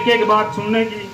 एक एक बात सुनने की।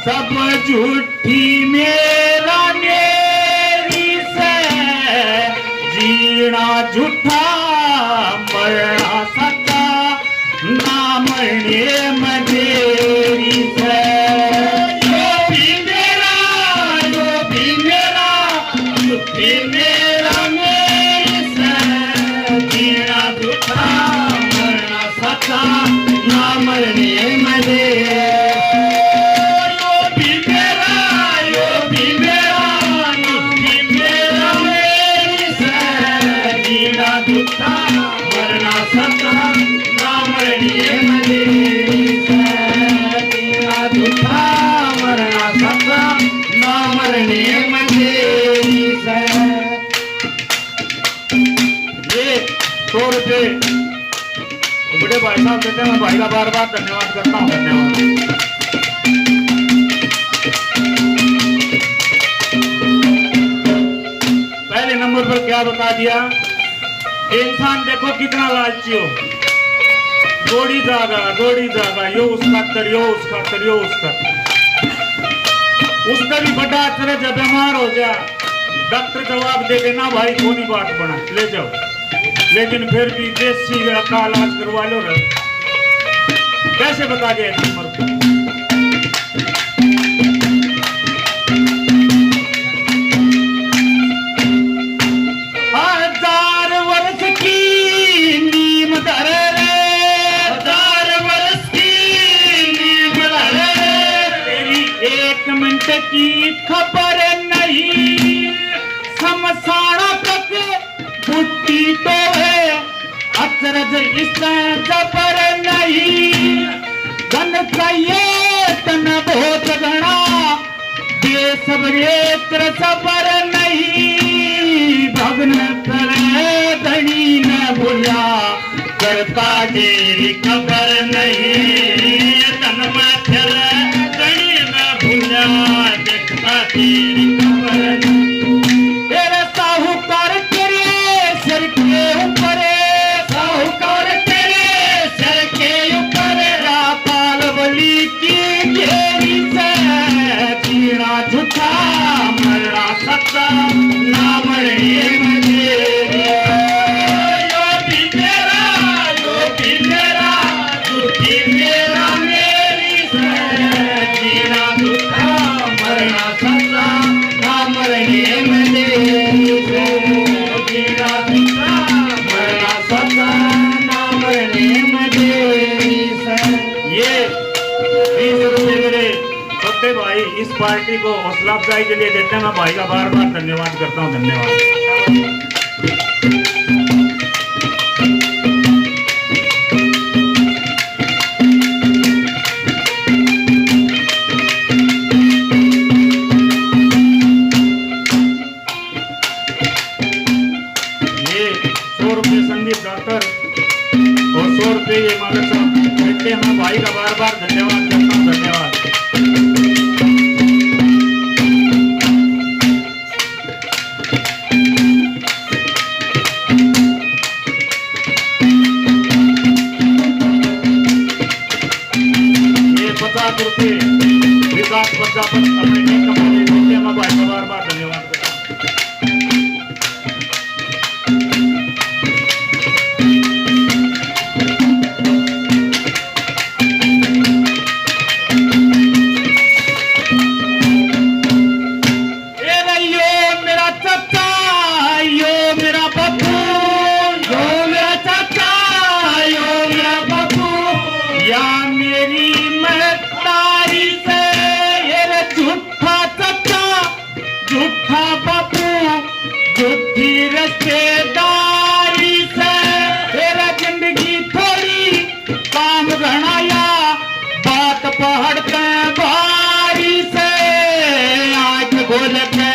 सब झूठी मेरा मेरी से जीना झूठा मरना सच्चा ना मरने मजेरी से यो भी मेरा झूठी मेरा मेरी से जीना झूठा मरना सच्चा ना मरने मजेरी बड़े भाई साहब कहते हैं, मैं भाई का बार बार धन्यवाद करता हूँ। धन्यवाद। पहले नंबर पर क्या बता दिया, इंसान देखो कितना लालची हो, दौड़ी जागा यो उसका तर यो उसका तर यो उसका। उसका भी बड़ा तरह जब बीमार हो जा डॉक्टर जवाब दे देना भाई कोनी बात बना ले जाओ, लेकिन फिर भी देसी का इलाज करवा लो रे। कैसे बता दिया नंबर को। की खबर नहीं समसाना तक बुट्टी तो है अचरज इससे जबर नहीं धन चाहिए तन बहुत घना बेसब्र सबर नहीं भगन करे धनी न भूला करता तेरी खबर नहीं तन में चले तेरी खबर तेरे साहूकार तेरे सिर के ऊपर साहूकार तेरे सिर के ऊपर रापाल बली की घेरी से जीना झूठा मरना सच्चा ना मरने मजेरी यो भी मेरा झूठी मेरा मेरी से जीना झूठा मरना सच्चा ना मरने मजेरी से जीना झूठा मरना सच्चा ना मरने मजेरी से। ये 20 रुपये मेरे छोटे भाई इस पार्टी को हौसला अफजाई के लिए देते हैं। मैं भाई का बार बार धन्यवाद करता हूँ। धन्यवाद। डॉक्टर और 100 रुपये ये मालिक साहब कहते हैं। मैं भाई का बार बार धन्यवाद करता हूँ। धन्यवाद। ये 50 रुपये विकास प्रजापत अपने कमाने देते हैं। मैं भाई का बार बार धन्यवाद करता हूँ। झूठी रिश्तेदारी से तेरा जिंदगी थोड़ी काम घना। खोल के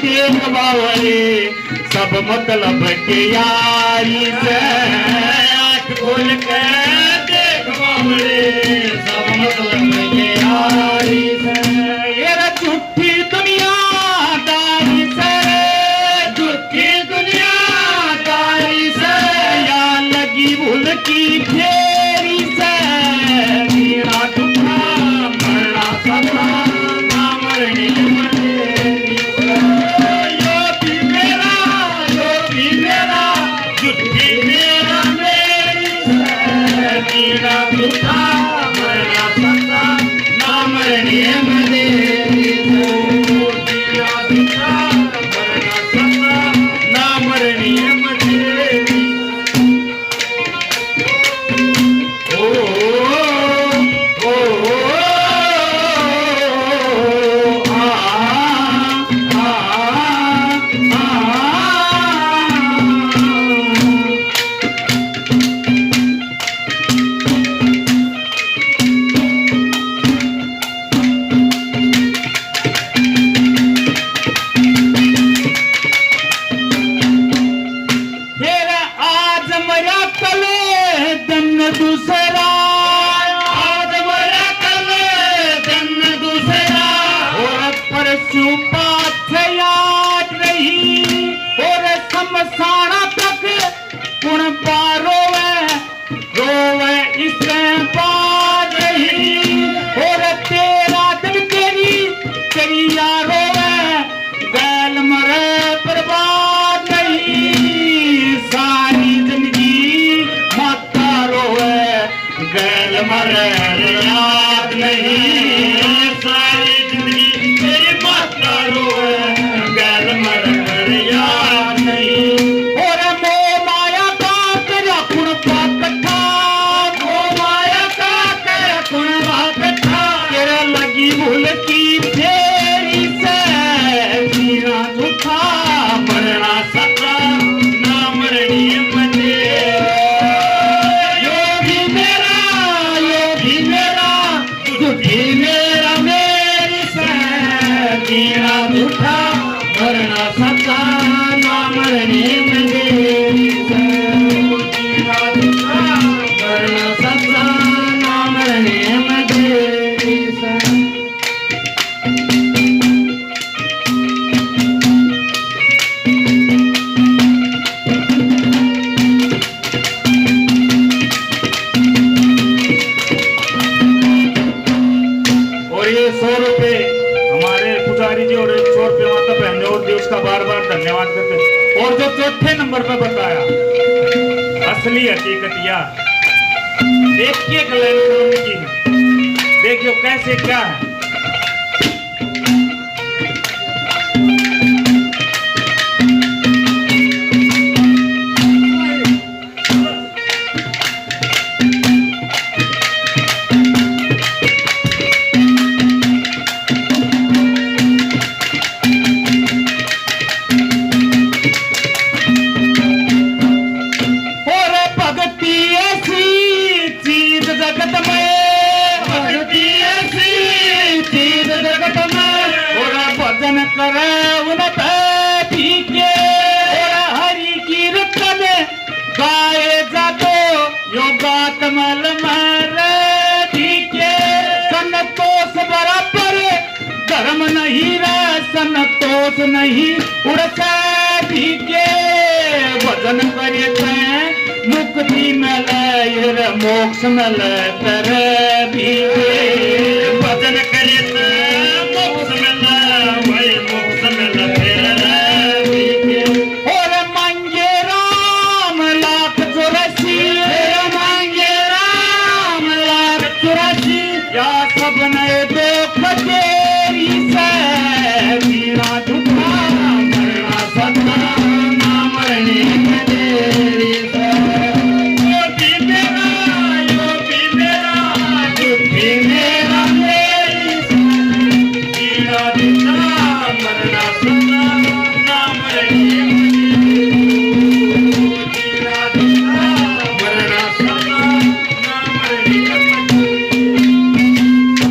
देख बावले सब मतलब के यारी से आँख खोल के देख बावले सब मतलब के यारी से ये रे झूठी दुनियादारी से झूठी दुनियादारी से या लगी भूल की फेरी से मेरा दुखा मरना सपना ना मरने मरेरी यो भी मेरा झूठी मेरा मेरी से मेरा दुखा मरना सपना ना मरने मरेरी मेरा दुखा मरना सपना ना मरने मरेरी ओ ओ आज मरा कल दिन दूसरा आज मरा कल दिन दूसरा और परसों पाथ याद रही और समसाना तक पुण पारोवे रोवे इसे बात रही और तेरा दिन तेरी यारो गैल मरे बर्बाद नहीं सारी जिंदगी माता रोवे गैल मरे याद नहीं सारी जिंदगी तेरी माता रोवे गैल मरे याद नहीं और मोह माया का तेरा कुण पाकठा मोह माया का तेरा कुण पाकठा तेरा लगी भूल की फेरी से मेरा दुखा मरना सपना ना मरनी मने यो भी मेरा दुखी मेरा मेरी से मेरा दुखा मरना सपना ना मरनी मने मेरा दुखा मरना सपना ना मरनी मने और ये 100 रुपए हमारे पुजारी जी और 100 रुपए माता बहन और जी उसका बार बार धन्यवाद करते हैं। और जो चौथे नंबर पे बताया असली हकीकत यार देखिए कल्याण की है देखियो कैसे क्या है करे उन पीके हरि कीर्तन गाए जातो योगात मल मरे ठीके संतोष बराबर धर्म नहीं रे संतोष नहीं उड़ते ठीके भजन करते मुक्ति मिले मोक्ष मिले तेरे भी भजन